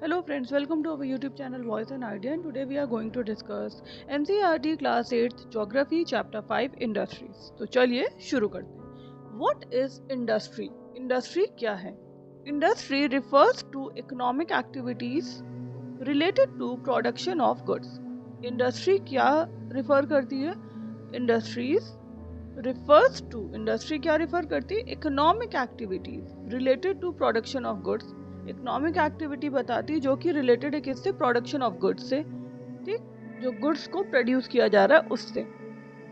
Hello friends, welcome to our YouTube channel Voice and Idea, and today we are going to discuss NCERT Class 8 Geography Chapter 5 Industries। तो चलिए शुरू करते हैं। What is industry? Industry क्या है? Industry refers to economic activities related to production of goods। Industry क्या refer करती है? Industries इंडस्ट्री क्या रिफर करती है? Economic activities related to production of goods. Economic activity बताती है जो कि रिलेटेड है किससे? प्रोडक्शन ऑफ गुड्स से। ठीक, जो गुड्स को प्रोड्यूस किया जा रहा है उससे।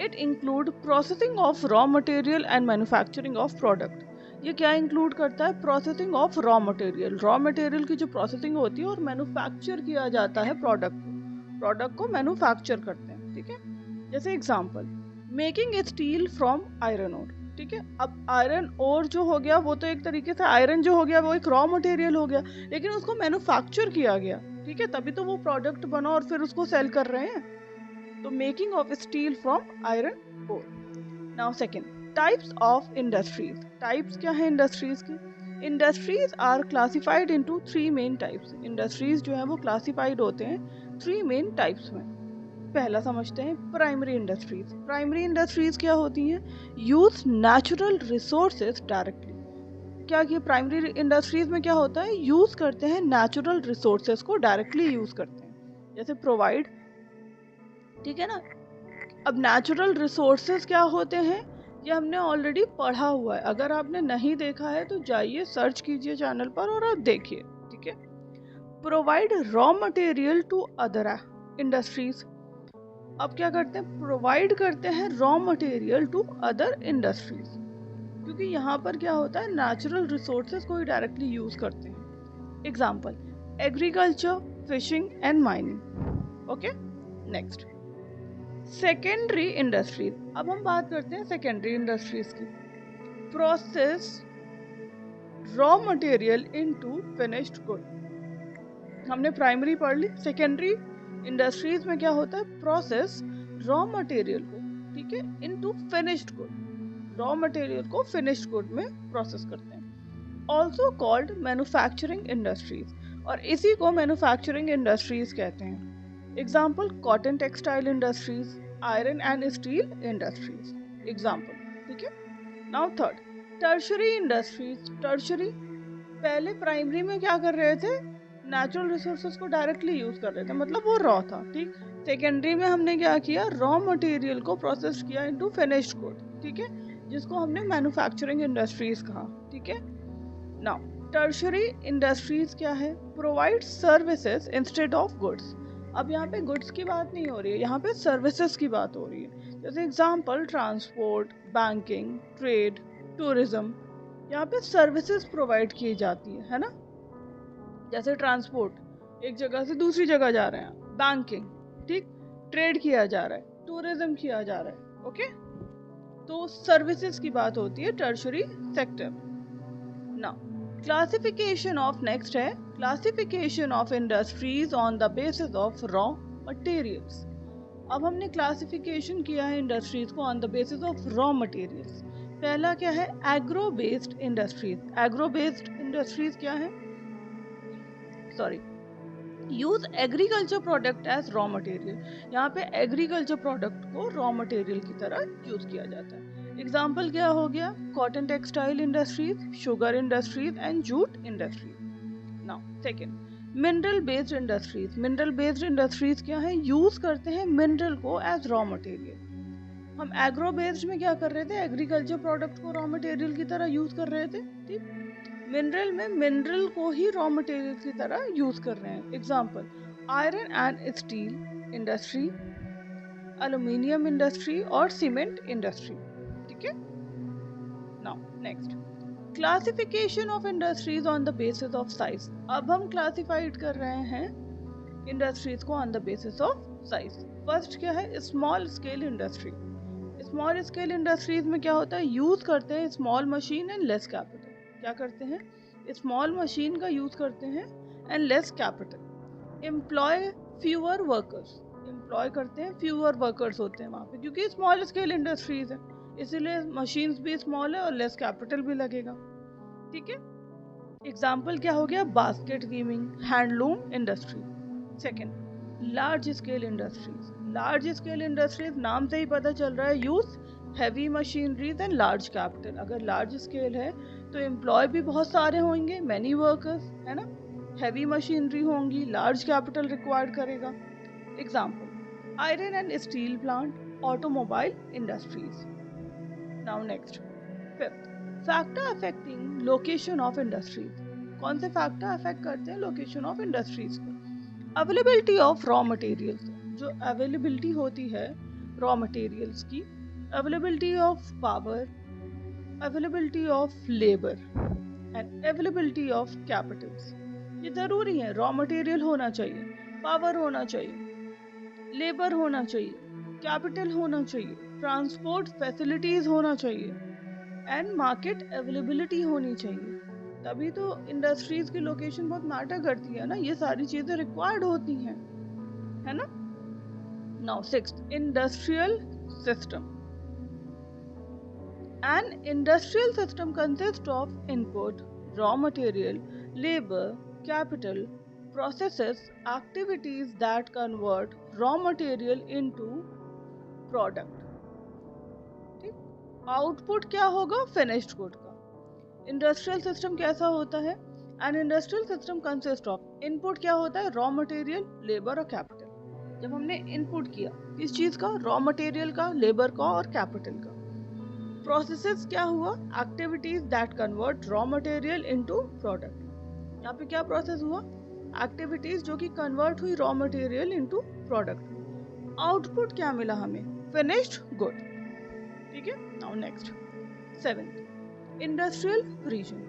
It include processing of raw material and manufacturing of product. ये क्या इंक्लूड करता है? Processing of raw material. Raw material की जो प्रोसेसिंग होती है और मैन्युफैक्चर किया जाता है प्रोडक्ट को मैन्युफैक्चर करते हैं। ठीक है, जैसे example making steel from iron ore. ठीक है, अब आयरन ओर जो हो गया वो तो एक तरीके से आयरन जो हो गया वो एक रॉ मटेरियल हो गया, लेकिन उसको मैन्युफैक्चर किया गया। ठीक है, तभी तो वो प्रोडक्ट बना और फिर उसको सेल कर रहे हैं। तो making of steel from iron ore. Now second, types of industries. Types क्या है इंडस्ट्रीज की? Industries are classified into 3 main types. Industries जो है वो क्लासिफाइड होते हैं 3 मेन टाइप्स में। पहला समझते हैं प्राइमरी इंडस्ट्रीज। प्राइमरी इंडस्ट्रीज क्या होती हैं? Use natural resources directly. क्या किया प्राइमरी इंडस्ट्रीज में? क्या होता है? यूज करते हैं नेचुरल रिसोर्सेज को, डायरेक्टली यूज करते हैं, जैसे प्रोवाइड। ठीक है ना। अब नेचुरल रिसोर्सेज क्या होते हैं ये हमने ऑलरेडी पढ़ा हुआ है। अगर आपने नहीं देखा है तो जाइए सर्च कीजिए चैनल पर और आप देखिए। ठीक है, provide raw material to other industries. अब क्या करते हैं? प्रोवाइड करते हैं raw material to other industries, क्योंकि यहाँ पर क्या होता है? नेचुरल रिसोर्सेज को ही डायरेक्टली यूज करते हैं। Example agriculture, fishing and mining. Okay, next secondary industries. अब हम बात करते हैं सेकेंडरी इंडस्ट्रीज की। Process raw material into finished good. हमने प्राइमरी पढ़ ली। सेकेंडरी इंडस्ट्रीज में क्या होता है? प्रोसेस रॉ मटेरियल को, ठीक है, into finished good. Raw material को फिनिश्ड गुड में प्रोसेस करते हैं। ऑल्सो कॉल्ड मैन्युफैक्चरिंग इंडस्ट्रीज, और इसी को मैन्युफैक्चरिंग इंडस्ट्रीज कहते हैं। Example cotton textile industries, iron and steel industries example. ठीक है, now third tertiary industries. Tertiary, पहले प्राइमरी में क्या कर रहे थे? नेचुरल रिसोर्सेज को डायरेक्टली यूज कर रहे थे, मतलब वो रॉ था। ठीक, सेकेंडरी में हमने क्या किया? रॉ मटेरियल को प्रोसेस किया इनटू फिनिश्ड गुड। ठीक है, जिसको हमने मैन्युफैक्चरिंग इंडस्ट्रीज कहा। ठीक है, नाउ टर्शरी इंडस्ट्रीज क्या है? Provide services instead of goods. अब यहाँ पे गुड्स की बात नहीं हो रही है, यहाँ पे सर्विसेज की बात हो रही है। जैसे example transport, banking, trade, tourism. यहाँ पे सर्विसेज प्रोवाइड की जाती है ना। जैसे ट्रांसपोर्ट, एक जगह से दूसरी जगह जा रहे हैं। बैंकिंग, ठीक, ट्रेड किया जा रहा है, टूरिज्म किया जा रहा है। ओके, तो सर्विसेज की बात होती है tertiary sector. Now classification of, next है classification of industries on the basis of raw materials. अब हमने क्लासिफिकेशन किया है इंडस्ट्रीज को on the basis of raw materials. पहला क्या है? Agro based industries. Agro based industries क्या है? Sorry, use agriculture product as raw material. यहाँ पे एग्रीकल्चर प्रोडक्ट को रॉ मटेरियल की तरह यूज किया जाता है। एग्जाम्पल क्या हो गया? Cotton textile industries, sugar industries and jute industries. Now second mineral based industries. Mineral based industries क्या है? यूज करते हैं मिनरल को एज रॉ मटेरियल। हम एग्रो बेस्ड में क्या कर रहे थे? एग्रीकल्चर प्रोडक्ट को रॉ मटेरियल की तरह यूज कर रहे थे। ठीक, मिनरल में मिनरल को ही रॉ मटेरियल की तरह यूज कर रहे हैं। Example iron and steel industry, aluminium industry और सीमेंट इंडस्ट्री। ठीक है, now next classification of industries on the basis of size. अब हम क्लासिफाइड कर रहे हैं इंडस्ट्रीज को on the basis of size. First क्या है? Small scale industry. Small scale industries में क्या होता है? यूज करते हैं small machine and less capital. क्या करते हैं? स्मॉल मशीन का यूज करते हैं and less capital. Employ fewer workers. Employ करते हैं, फ्यूअर वर्कर्स होते हैं वहाँ पे, क्योंकि स्मॉल स्केल इंडस्ट्रीज है, इसीलिए मशीन्स भी स्मॉल है और लेस कैपिटल भी लगेगा। ठीक है, एग्जाम्पल क्या हो गया, basket weaving, handloom industry. Second, large scale industries. Large scale industries नाम से ही पता चल रहा है, use heavy machineries and large capital. अगर लार्ज स्केल है तो एम्प्लॉय भी बहुत सारे होंगे, मैनी वर्कर्स, है ना। हैवी मशीनरी होंगी, लार्ज कैपिटल रिक्वायर्ड करेगा। Example, iron and steel plant, automobile industries. Now next, fifth, factor affecting location of industries. कौन से फैक्टर अफेक्ट करते हैं लोकेशन ऑफ इंडस्ट्रीज को? अवेलेबिलिटी ऑफ रॉ मटेरियल्स, जो अवेलेबिलिटी होती है रॉ मटेरियल्स की, availability of power, availability of labour and availability of Capitals. ये जरूरी है, रॉ मटेरियल होना चाहिए, पावर होना चाहिए, लेबर होना चाहिए, कैपिटल होना चाहिए, ट्रांसपोर्ट फैसिलिटीज होना चाहिए एंड मार्केट अवेलेबिलिटी होनी चाहिए। तभी तो इंडस्ट्रीज की लोकेशन बहुत मैटर करती है ना, ये सारी चीजें रिक्वायर्ड होती हैं, है ना। Now sixth, industrial system. An industrial system consists of input, raw material, labor, capital, processes, activities that convert raw material into product. ठीक, आउटपुट क्या होगा, फिनिश्ड गुड का। इंडस्ट्रियल सिस्टम कैसा होता है? An industrial system consist of, input क्या होता है, रॉ मटेरियल, लेबर और कैपिटल। जब हमने इनपुट किया किस चीज का, रॉ मटेरियल का, लेबर का और कैपिटल का। प्रोसेसेस क्या हुआ, activities that convert raw material into product. यहाँ पे क्या प्रोसेस हुआ, एक्टिविटीज जो कि कन्वर्ट हुई raw material into product. Output क्या मिला हमें, फिनिश्ड गुड। ठीक है। Now next, seventh, industrial region,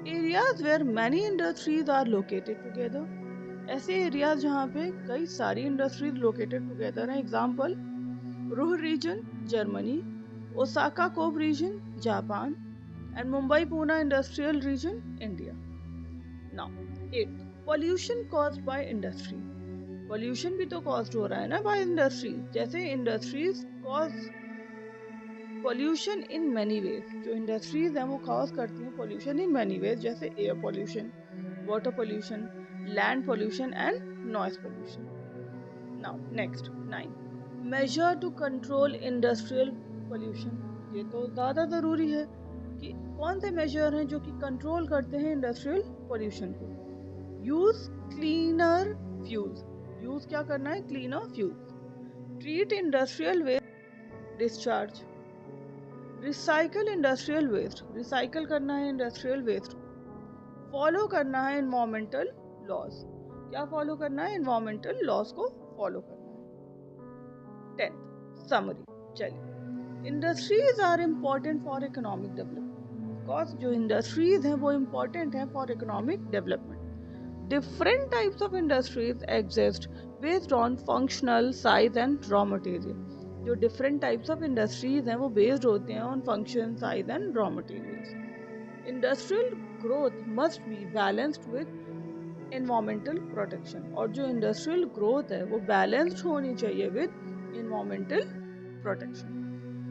areas where many industries are located together. ऐसे एरियाज जहाँ पे कई सारी इंडस्ट्रीज लोकेटेड टुगेदर हैं। Example, Ruhr region Germany, Osaka Kobe region Japan and Mumbai Poona industrial region India. Now eight, pollution caused by industry. Pollution भी तो caused हो रहा है ना बाय इंडस्ट्री। जैसे industries cause pollution in many ways, जो industries हैं वो कॉज करती हैं पॉल्यूशन इन मैनी वेज, जैसे air pollution, water pollution, land pollution and noise pollution. Now next, 9, measure to control industrial pollution. ये तो ज़्यादा ज़रूरी है कि कौन से मेजर हैं जो कि कंट्रोल करते हैं इंडस्ट्रियल पॉल्यूशन को। यूज क्लीनर फ्यूल्स, यूज क्या करना है, cleaner fuels. Treat industrial waste discharge, recycle industrial waste, recycle करना है इंडस्ट्रियल वेस्ट। फॉलो करना है एनवायरमेंटल लॉज, क्या फॉलो करना है, एनवायरमेंटल लॉज को फॉलो करना है। 10th, summary. चलिए, industries are important for economic development. Because जो इंडस्ट्रीज हैं वो इम्पोर्टेंट हैं for economic development. Different types of industries exist based on functional, size and raw material. जो डिफरेंट टाइप्स ऑफ इंडस्ट्रीज हैं वो बेस्ड होते हैं on function, size and raw materials. Industrial growth must be balanced with environmental protection, और जो industrial growth है वो balanced होनी चाहिए with environmental protection.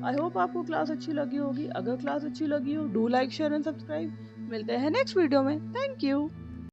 I hope आपको क्लास अच्छी लगी होगी। अगर क्लास अच्छी लगी हो, do like, share and subscribe. मिलते हैं नेक्स्ट वीडियो में। Thank you.